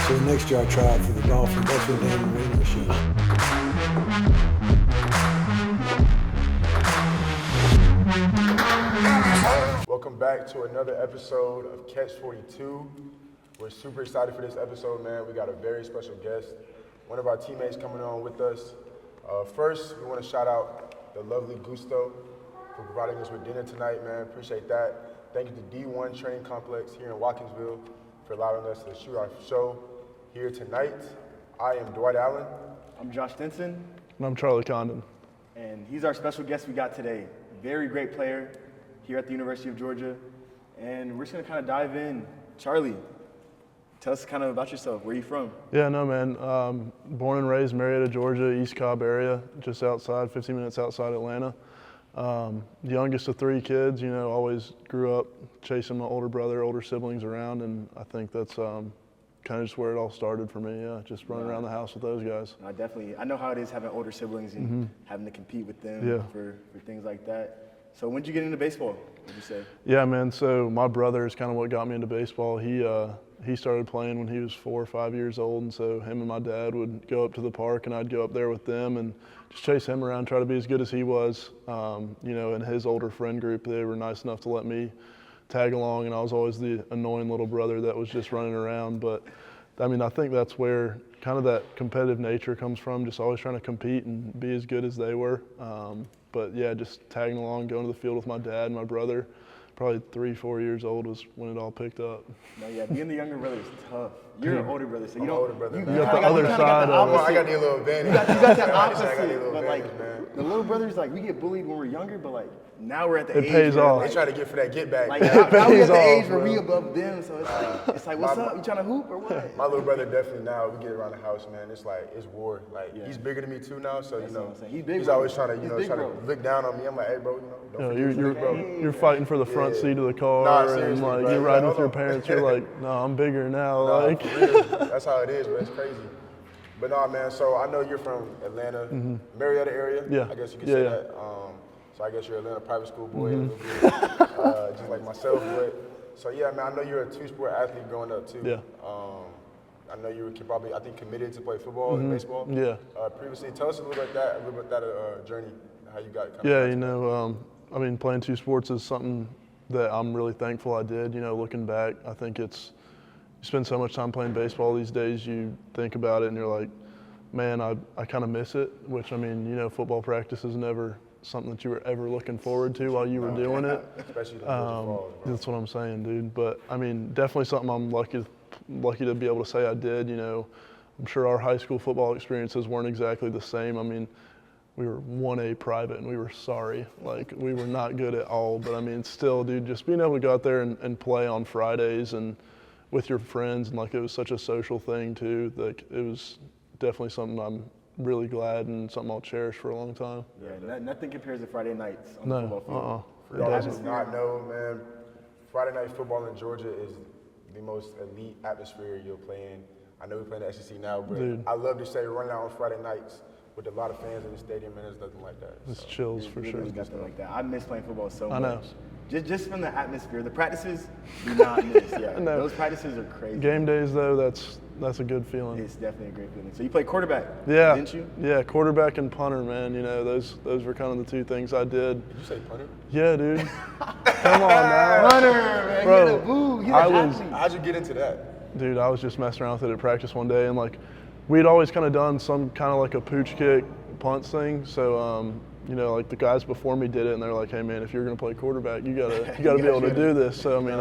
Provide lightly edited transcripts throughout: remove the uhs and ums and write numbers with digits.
So the next year I tried for the Dolphins. That's when Dan Marino was showing. Welcome back to another episode of Catch 42. We're super excited for this episode, man. We got a very special guest, one of our teammates coming on with us. First, we want to shout out the lovely Gusto for providing us with dinner tonight, man. Appreciate that. Thank you to D1 Training Complex here in Watkinsville for allowing us to shoot our show here tonight. I am Dwight Allen. I'm Josh Stinson. And I'm Charlie Condon. And he's our special guest we got today. Very great player here at the University of Georgia. And we're just going to kind of dive in. Charlie, tell us kind of about yourself. Where are you from? Yeah, no, man. Born and raised Marietta, Georgia, East Cobb area, just outside, 15 minutes outside Atlanta. Youngest of three kids, you know, always grew up chasing my older siblings around, and I think that's kind of just where it all started for me, yeah, just running around the house with those guys. I know how it is having older siblings and having to compete with them for things like that. So when did you get into baseball, would you say? Yeah, man, so my brother is kind of what got me into baseball. He started playing when he was 4 or 5 years old, and so him and my dad would go up to the park, and I'd go up there with them and just chase him around, try to be as good as he was. You know, in his older friend group, they were nice enough to let me tag along, and I was always the annoying little brother that was just running around. But, I mean, I think that's where kind of that competitive nature comes from, just always trying to compete and be as good as they were. But, yeah, just tagging along, going to the field with my dad and my brother. Probably 3, 4 years old was when it all picked up. No, yeah, being the younger brother is tough. You're an older brother, so you don't. Older brother, you got the other side of it. I got the little advantage. You got the opposite, but man. like the little brothers, like we get bullied when we're younger, but like now we're at the age. It pays off. They try to get for that get back. Like now we're at the age where bro. we above them, so it's like what's up? You trying to hoop or what? My little brother definitely now, we get around the house, man, it's like, it's war. Like, he's bigger than me too now, so, That's you know, what I'm saying. He's big, he's bro. always trying to, He's you know, big, try bro. to look down on me. I'm like, hey, bro, you know, You know, bro. you're fighting for the front seat of the car, Nah, and seriously, like bro. you're riding Like, with your hold on. parents. You're like, no, I'm bigger now. Nah, like, for real. That's how it is, man. It's crazy. But no, man, so I know you're from Atlanta, Marietta area. Yeah. I guess you could Yeah, say yeah. that. So I guess you're an Atlanta private school boy, a little bit, just like myself. But so yeah, man, I know you're a two-sport athlete growing up too. Yeah. I know you were probably, I think, committed to play football and baseball. Yeah. Previously, tell us a little bit about that journey, how you got. Yeah, you know, I mean, playing two sports is something that I'm really thankful I did. You know, looking back, I think it's, you spend so much time playing baseball these days, you think about it and you're like, man, I kind of miss it, which, I mean, you know, football practice is never something that you were ever looking forward to while you were doing it. Especially the falls, bro. That's what I'm saying, dude. But, I mean, definitely something I'm lucky to be able to say I did. You know, I'm sure our high school football experiences weren't exactly the same. I mean, we were 1A private, and we were sorry. Like, we were not good at all. But, I mean, still, dude, just being able to go out there and play on Fridays and with your friends, and, like, it was such a social thing, too. Like, it was definitely something I'm really glad and something I'll cherish for a long time. Yeah, nothing compares to Friday nights on the football field. For y'all who do not know, man, Friday night football in Georgia is the most elite atmosphere you'll play in. I know we play in the SEC now, but Dude. I love to say running out on Friday nights with a lot of fans in the stadium, and there's nothing like that. It's chills for sure. There's nothing like that. I miss playing football so I know. much. Just from the atmosphere. The practices do not miss. Yeah, know. those practices are crazy. Game days, though, that's a good feeling. It's definitely a great feeling. So you played quarterback, Yeah. didn't you? Yeah, quarterback and punter, man. You know, those were kind of the two things I did. Did you say punter? Yeah, dude. Come on now. Punter, man. Bro, You're the boo. You're I the was- athlete. How'd you get into that? Dude, I was just messing around with it at practice one day, and like, we'd always kind of done some kind of like a pooch kick punt thing. So, you know, like the guys before me did it, and they're like, "Hey, man, if you're gonna play quarterback, you gotta be able to do this." So, I mean,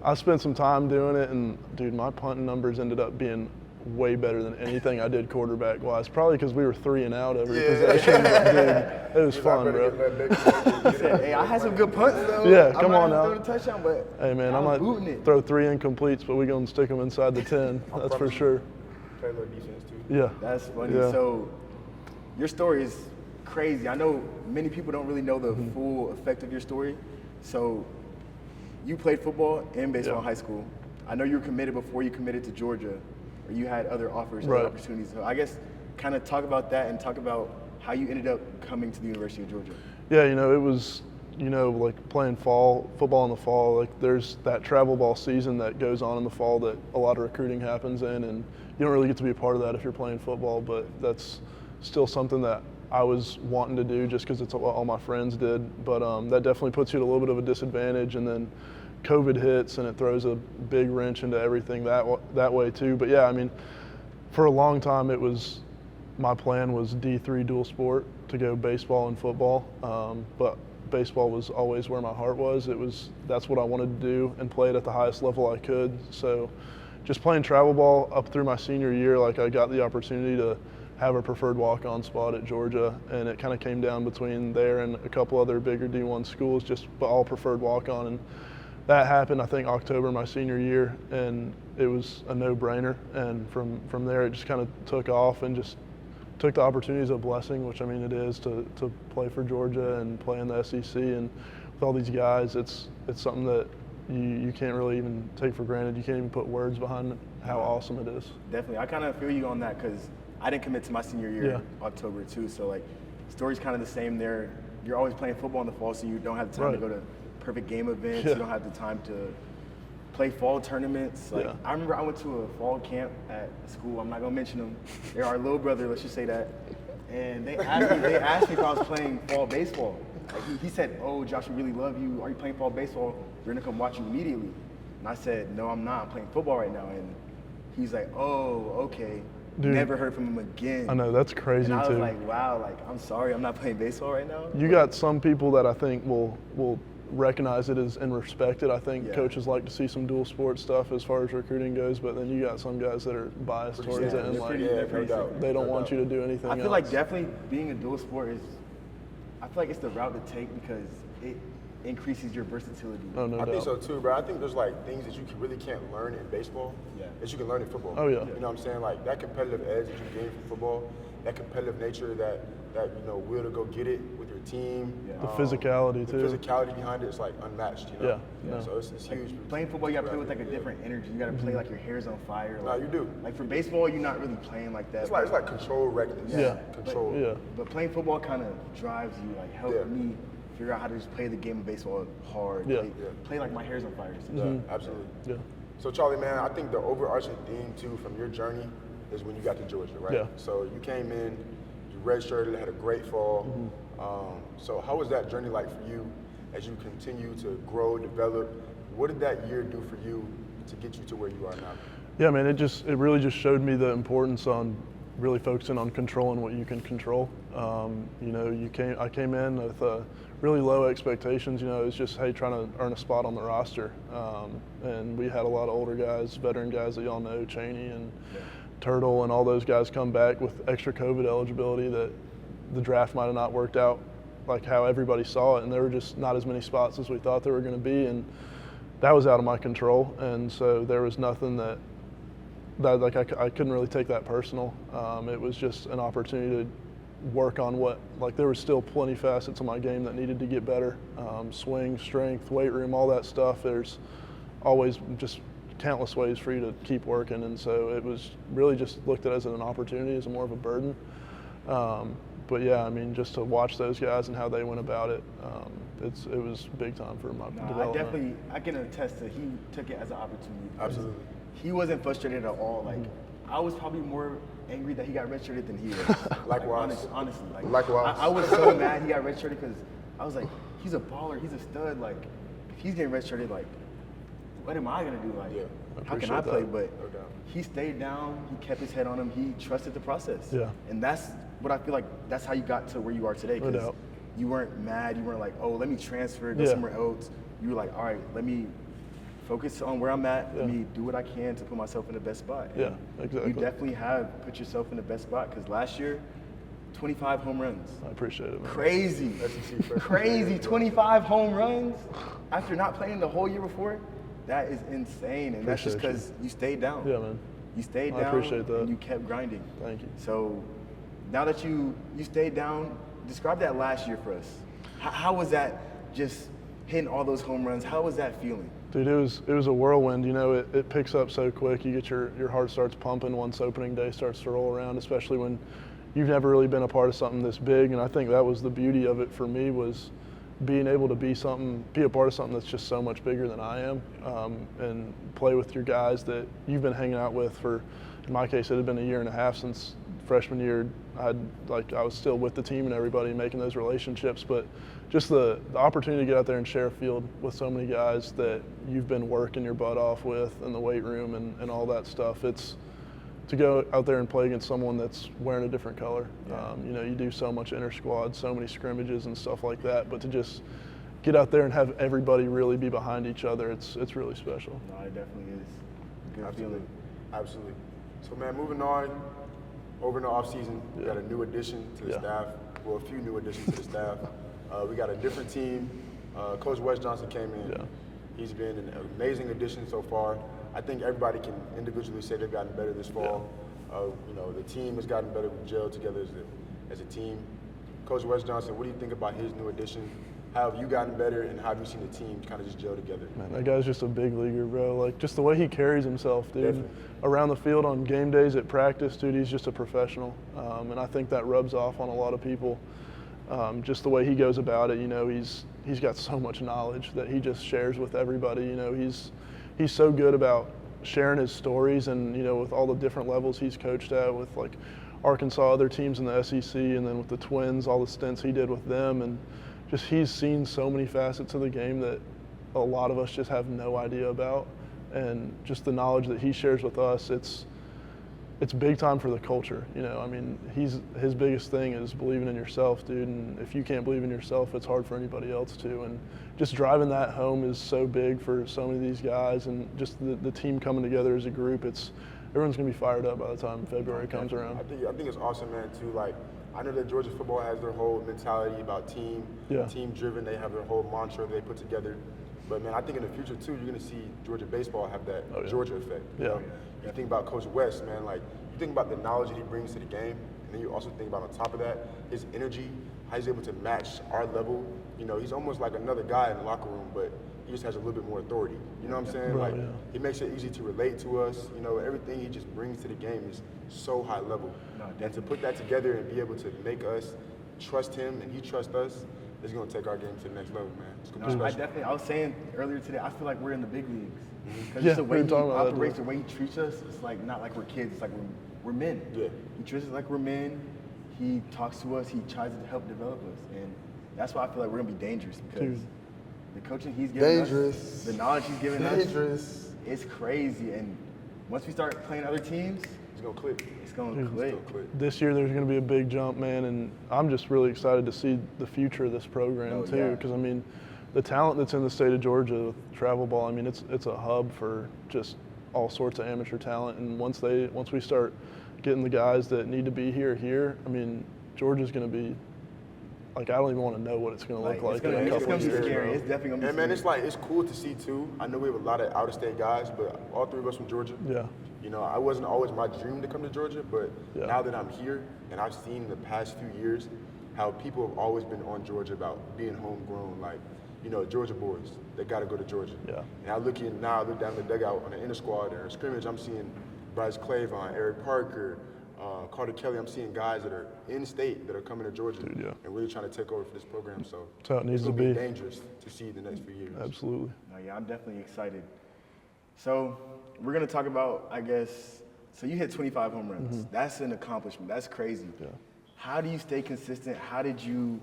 I spent some time doing it, and dude, my punting numbers ended up being way better than anything I did quarterback wise. Probably because we were 3 and out every possession. Dude, it was fun, bro. He said, "Hey, I had some good punts though. Yeah, I come might on have now. thrown a touchdown, but Hey, man, I was booting might it." throw 3 incompletes, but we're gonna stick them inside the 10. That's for sure. Play a little defense too. Yeah. That's funny. Yeah. So your story is crazy. I know many people don't really know the full effect of your story. So you played football and baseball in high school. I know you were committed before you committed to Georgia, or you had other offers, Right. other opportunities. So I guess kind of talk about that and talk about how you ended up coming to the University of Georgia. Yeah, you know, it was you know, like playing football in the fall, like there's that travel ball season that goes on in the fall that a lot of recruiting happens in, and you don't really get to be a part of that if you're playing football, but that's still something that I was wanting to do just because it's what all my friends did. But that definitely puts you at a little bit of a disadvantage, and then COVID hits and it throws a big wrench into everything that way too. But yeah, I mean, for a long time my plan was D3 dual sport, to go baseball and football, but baseball was always where my heart was. That's what I wanted to do and play it at the highest level I could. So just playing travel ball up through my senior year, like I got the opportunity to have a preferred walk-on spot at Georgia, and it kind of came down between there and a couple other bigger D1 schools, just all preferred walk-on. And that happened, I think, October my senior year, and it was a no-brainer. And from there, it just kind of took off and just took the opportunity as a blessing, which I mean it is, to play for Georgia and play in the SEC. And with all these guys, it's something that you can't really even take for granted. You can't even put words behind how awesome it is. Definitely. I kind of feel you on that because I didn't commit to my senior year Yeah. in October too. So like, story's kind of the same there. You're always playing football in the fall, so you don't have the time to go to perfect game events. Yeah. You don't have the time to play fall tournaments. Like, Yeah. I remember I went to a fall camp at a school. I'm not gonna mention them. They're our little brother. Let's just say that. And they asked me if I was playing fall baseball. Like he said, "Oh, Josh, we really love you. Are you playing fall baseball? We're gonna come watch you immediately." And I said, "No, I'm not. I'm playing football right now." And he's like, "Oh, okay." Dude, Never heard from him again. I know, that's crazy and I was too. like, wow, like, I'm sorry, I'm not playing baseball right now. You got some people that I think will recognize it as and respect it. I think Yeah. coaches like to see some dual sport stuff as far as recruiting goes, but then you got some guys that are biased towards it and they're like pretty- they're pretty doubt. they don't No want doubt. you to do anything I feel else. like definitely being a dual sport I feel like it's the route to take because it increases your versatility. Oh, no I think doubt. so too, bro. I think there's like things that you really can't learn in baseball that you can learn in football. Oh, yeah. You know what I'm saying? Like that competitive edge that you gain from football, that competitive nature, that will to go get it with your team. The physicality, too. The physicality behind it is like unmatched. You know? Yeah. So it's huge. Playing football, you gotta play with like a different energy. You gotta play like your hair's on fire. Nah, Like, you do. Like for baseball, you're not really playing like that. It's like controlled reckless. Yeah. Control. Yeah. But playing football kind of drives you, like helped Yeah. me figure out how to just play the game of baseball hard. Yeah. Play like my hair's on fire. Yeah, absolutely. Yeah. So Charlie, man, I think the overarching theme too from your journey is when you got to Georgia, right? Yeah. So you came in, you redshirted, had a great fall. So how was that journey like for you as you continue to grow, develop? What did that year do for you to get you to where you are now? Yeah, man, it really just showed me the importance on really focusing on controlling what you can control. You know, I came in with really low expectations. You know, it was just, hey, trying to earn a spot on the roster. And we had a lot of older guys, veteran guys that y'all know, Cheney and Turtle and all those guys come back with extra COVID eligibility that the draft might have not worked out like how everybody saw it, and there were just not as many spots as we thought there were going to be, and that was out of my control. And so there was nothing that like I couldn't really take that personal. It was just an opportunity to work on there was still plenty facets of my game that needed to get better. Swing, strength, weight room, all that stuff. There's always just countless ways for you to keep working, and so it was really just looked at as an opportunity, as more of a burden. But yeah, I mean, just to watch those guys and how they went about it, it was big time for my development. I can attest to he took it as an opportunity. Absolutely. He wasn't frustrated at all. Like, I was probably more angry that he got redshirted than he was. Likewise. Honestly. Like, Likewise. I was so mad he got redshirted because I was like, he's a baller, he's a stud. Like, if he's getting redshirted, like, what am I gonna do? Like, how can I play? that. But No doubt. he stayed down. He kept his head on him. He trusted the process. Yeah. And that's what I feel like. That's how you got to where you are today. No 'cause doubt. you weren't mad. You weren't like, oh, let me transfer, go Yeah. somewhere else. You were like, all right, let me focus on where I'm at. Let Yeah. me do what I can to put myself in the best spot. Yeah, And exactly. You definitely have put yourself in the best spot because last year, 25 home runs. I appreciate it, man. Crazy. SEC freshman Crazy. year, bro. 25 home runs after not playing the whole year before. That is insane. And that's just Appreciate because you stayed down. Yeah, man. You stayed I down appreciate that. and you kept grinding. Thank you. So now that you stayed down, describe that last year for us. How was that just hitting all those home runs? How was that feeling? Dude, it was a whirlwind. You know, it picks up so quick. You get your heart starts pumping once opening day starts to roll around, especially when you've never really been a part of something this big. And I think that was the beauty of it for me was being able to be a part of something that's just so much bigger than I am, and play with your guys that you've been hanging out with for, in my case, it had been a year and a half since freshman year. I was still with the team and everybody making those relationships, but just the opportunity to get out there and share a field with so many guys that you've been working your butt off with in the weight room and all that stuff. It's to go out there and play against someone that's wearing a different color. Yeah. You do so much inter squad, so many scrimmages and stuff like that, but to just get out there and have everybody really be behind each other, it's really special. No, it definitely is. Good Absolutely. feeling. Absolutely. So, man, moving on, over in the offseason, we got a new addition to the staff. Well, a few new additions to the staff. We got a different team. Coach Wes Johnson came in. Yeah. He's been an amazing addition so far. I think everybody can individually say they've gotten better this fall. The team has gotten better. We gelled together as a team. Coach Wes Johnson, what do you think about his new addition? How have you gotten better, and how have you seen the team kind of just gel together? Man, that guy's just a big leaguer, bro. Like, just the way he carries himself, dude. Definitely. Around the field on game days at practice, dude, he's just a professional. And I think that rubs off on a lot of people. Just the way he goes about it, he's got so much knowledge that he just shares with everybody. He's so good about sharing his stories, and with all the different levels he's coached at, with like Arkansas, other teams in the SEC, and then with the Twins, all the stints he did with them, and just he's seen so many facets of the game that a lot of us just have no idea about, and just the knowledge that he shares with us, it's big time for the culture. His biggest thing is believing in yourself, dude, and if you can't believe in yourself, it's hard for anybody else to. And just driving that home is so big for so many of these guys, and just the team coming together as a group, everyone's gonna be fired up by the time February comes around. I think it's awesome, man, too. Like, I know that Georgia football has their whole mentality about team driven. They have their whole mantra they put together. But, man, I think in the future, too, you're going to see Georgia baseball have that Georgia effect. You think about Coach West, man, like, you think about the knowledge that he brings to the game, and then you also think about, on top of that, his energy, how he's able to match our level. He's almost like another guy in the locker room, but he just has a little bit more authority. You know what I'm saying? He makes it easy to relate to us. Everything he just brings to the game is so high level. And to put that together and be able to make us trust him and he trust us, it's going to take our game to the next level, man. It's going to be special. I was saying earlier today, I feel like we're in the big leagues. Because Yeah, the way we he were talking about that, operates, the way he treats us, it's like not like we're kids, it's like we're men. Yeah. He treats us like we're men. He talks to us. He tries to help develop us. And that's why I feel like we're going to be dangerous, because the coaching he's giving us, the knowledge he's giving us, it's crazy. And once we start playing other teams, it's going to click. It's going to click. This year there's going to be a big jump, man, and I'm just really excited to see the future of this program too, because the talent that's in the state of Georgia with travel ball, it's a hub for just all sorts of amateur talent, and once we start getting the guys that need to be here, Georgia's going to be like, I don't even want to know what it's going to look like. It's going to be scary. It's definitely going to be scary. And man, it's cool to see too. I know we have a lot of out-of-state guys, but all three of us from Georgia. Yeah. I wasn't always my dream to come to Georgia, but now that I'm here and I've seen in the past few years how people have always been on Georgia about being homegrown, like, Georgia boys, they got to go to Georgia. Yeah. And I look down the dugout on the inner squad or scrimmage, I'm seeing Bryce Clavon, Eric Parker, Carter Kelly. I'm seeing guys that are in state that are coming to Georgia and really trying to take over for this program. So that's how it needs to be be. Dangerous to see the next few years. Absolutely. I'm definitely excited. So we're going to talk about, so you hit 25 home runs. Mm-hmm. That's an accomplishment. That's crazy. Yeah. How do you stay consistent? How did you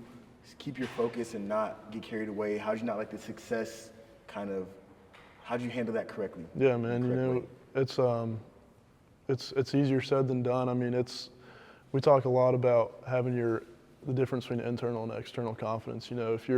keep your focus and not get carried away? How did you not let the success how did you handle that correctly? Yeah, man, it's easier said than done. We talk a lot about having the difference between internal and external confidence. If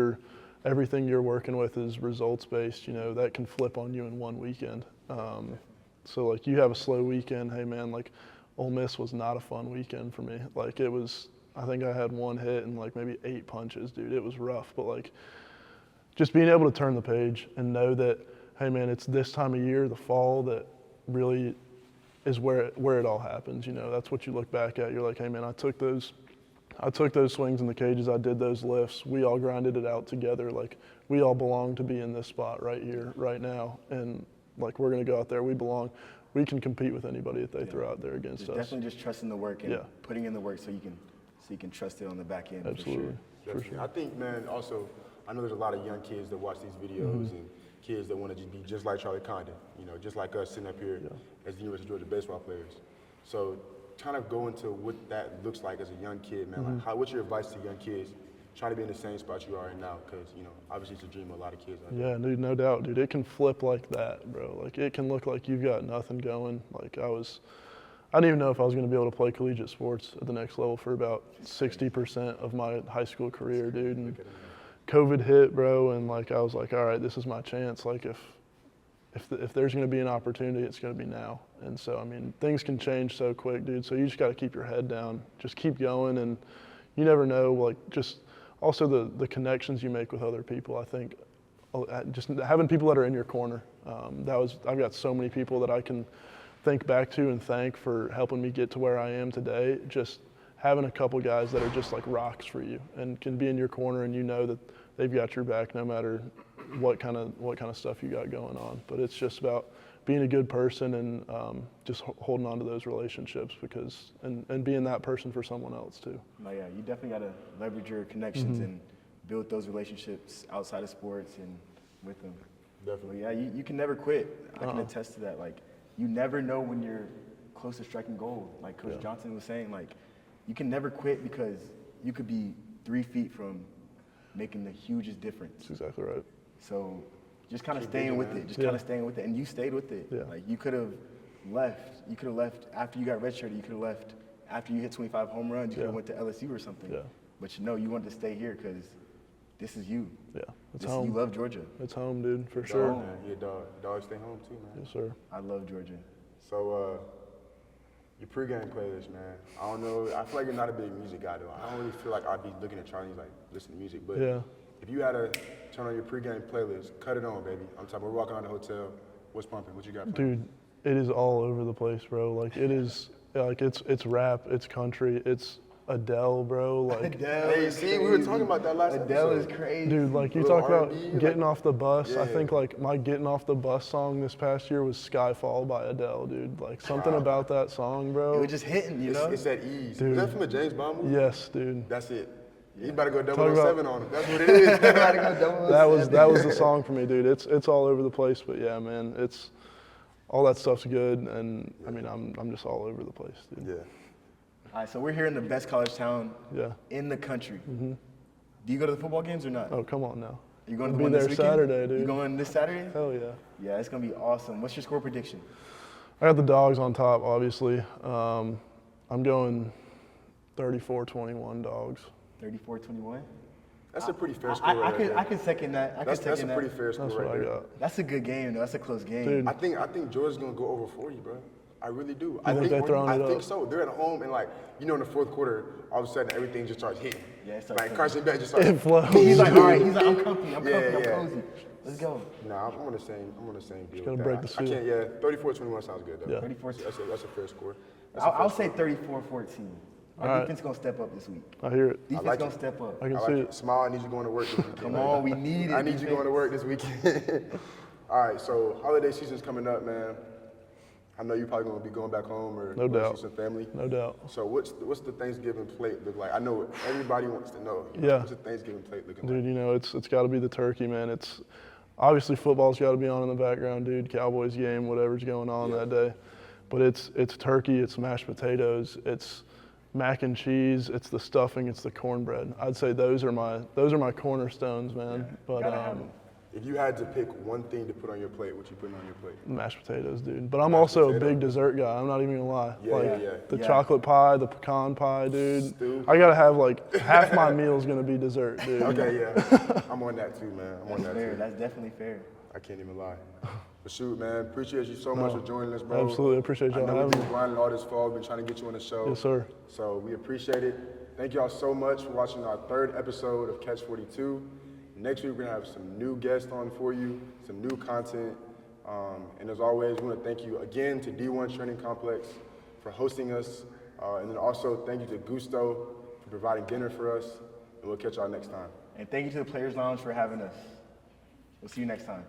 everything you're working with is results based, that can flip on you in one weekend. So like, you have a slow weekend, hey man, like Ole Miss was not a fun weekend for me. Like, it was, I think I had one hit and like maybe 8 punches, dude. It was rough, but like, just being able to turn the page and know that, hey man, it's this time of year, the fall, that really is where it all happens. That's what you look back at. You're like, hey man, I took those swings in the cages, I did those lifts, we all grinded it out together. Like, we all belong to be in this spot right here, right now. And like, we're gonna go out there, we belong. We can compete with anybody that they throw out there against us. Definitely just trusting the work and putting in the work so you can trust it on the back end. Absolutely. For sure. I think, man, also, I know there's a lot of young kids that watch these videos and kids that want to just be just like Charlie Condon, you know, just like us sitting up here as the University of Georgia baseball players. So kind of go into what that looks like as a young kid, man. Like, what's your advice to young kids trying to be in the same spot you are in now? Because, you know, obviously it's a dream of a lot of kids. Yeah, dude, no doubt, dude. It can flip like that, bro. Like, it can look like you've got nothing going. Like, I didn't even know if I was going to be able to play collegiate sports at the next level for about 60% of my high school career, dude. And COVID hit, bro, and like I was like, all right, this is my chance. Like, if there's going to be an opportunity, it's going to be now. And so, I mean, things can change so quick, dude. So you just got to keep your head down, just keep going, and you never know. Like, just also the connections you make with other people. I think just having people that are in your corner. I've got so many people that I can think back to and thank for helping me get to where I am today. Just having a couple guys that are just like rocks for you and can be in your corner, and you know that they've got your back no matter what kind of stuff you got going on. But it's just about being a good person and just holding on to those relationships and being that person for someone else too. No, yeah, you definitely got to leverage your connections and build those relationships outside of sports and with them. Definitely. But yeah, you can never quit. I can attest to that. Like, you never know when you're close to striking gold. Like Coach Johnson was saying, like, you can never quit because you could be 3 feet from making the hugest difference. That's exactly right. So just kind of staying with it. Just kind of staying with it. And you stayed with it. Yeah. Like, you could have left. You could have left after you got redshirted. You could have left after you hit 25 home runs. You could have went to LSU or something. Yeah. But you wanted to stay here because this is you. Yeah, it's home. You love Georgia. It's home, dude, for sure. Man. Yeah, dog. Dogs stay home too, man. Yes, sir. I love Georgia. So, your pregame playlist, man. I don't know. I feel like you're not a big music guy, though. I don't really feel like I'd be looking at Charlie like listen to music. But if you had to turn on your pregame playlist, cut it on, baby. I'm talking. We're walking around the hotel. What's pumping? What you got? Dude, it is all over the place, bro. Like, it is. Like, it's rap. It's country. It's Adele, bro. Like, Adele. Hey, see, we were talking about that last Adele episode. is crazy. dude, like, you Little talk about R&B, getting off the bus. I Yeah. think, like, my getting off the bus song this past year was Skyfall by Adele, dude. Like, something about that song, It bro. was just hitting, you know? It's that ease. Dude. Is that from a James Bond movie? Yes, dude. That's it. You better go Talk about- 007 on him. That's what it is. That was the song for me, dude. It's all over the place, but yeah, man, it's all that stuff's good, and I mean, I'm just all over the place, dude. Yeah. All right, so we're here in the best college town Yeah. in the country. Do you go to the football games or not? Oh, come on now. You going to the Be one there this weekend? Saturday, dude. You going this Saturday? Hell yeah. Yeah, it's gonna be awesome. What's your score prediction? I got the Dogs on top, obviously. I'm going 34-21 Dogs. 34-21? That's a pretty fair score right there. I could second that. That's a pretty fair score That's right what I there. got. That's a good game, though. That's a close game. Dude. I think Georgia's gonna go over 40, bro. I really do. You think they're throwing it I think up? so. They're at home and like, you know, in the fourth quarter, all of a sudden everything just starts hitting. Yeah, it starts like hitting. Carson Beck just starts. It flows. He's like, all right. He's like, I'm comfy. I'm Yeah, cozy. Let's go. Nah, I'm on the same deal. gotta with break that. the I seal. can't. Yeah, 34-21 sounds good though. Yeah. 34. That's a fair score. That's I'll a fair say 34-14. Our All right. defense gonna step up this week. I hear it. Defense like gonna it. step up. I can I see like it. it. Smile, I need you going to work this weekend. Come on, we need it. I need you defense. going to work this weekend. All right, so holiday season's coming up, man. I know you're probably going to be going back home or No going to doubt. see some family. No doubt. So what's the Thanksgiving plate look like? I know everybody wants to know. Yeah. What's the Thanksgiving plate looking Dude, like? you know, it's got to be the turkey, man. It's obviously football's got to be on in the background, dude. Cowboys game, whatever's going on that day. But it's turkey, it's mashed potatoes, it's mac and cheese, it's the stuffing, it's the cornbread. I'd say those are my cornerstones, man. But Gotta have 'em. If you had to pick one thing to put on your plate, what you putting on your plate? mashed potatoes, dude. But I'm also potato. a big dessert guy. I'm not even gonna lie. Yeah, like yeah. the Yeah. chocolate pie, the pecan pie, dude. Stew. I gotta have like half my meal's gonna be dessert, dude. Okay, yeah. I'm on that too, man. I'm on that Fair. too. That's definitely fair. I can't even lie. But shoot, man, appreciate you so much for joining us, bro. Absolutely, appreciate y'all I know having we've me. been grinding all this fall, been trying to get you on the show. Yes, sir. So we appreciate it. Thank y'all so much for watching our third episode of Catch 42. Next week, we're gonna have some new guests on for you, some new content. And as always, we wanna thank you again to D1 Training Complex for hosting us. And then also thank you to Gusto for providing dinner for us. And we'll catch y'all next time. And thank you to the Players Lounge for having us. We'll see you next time.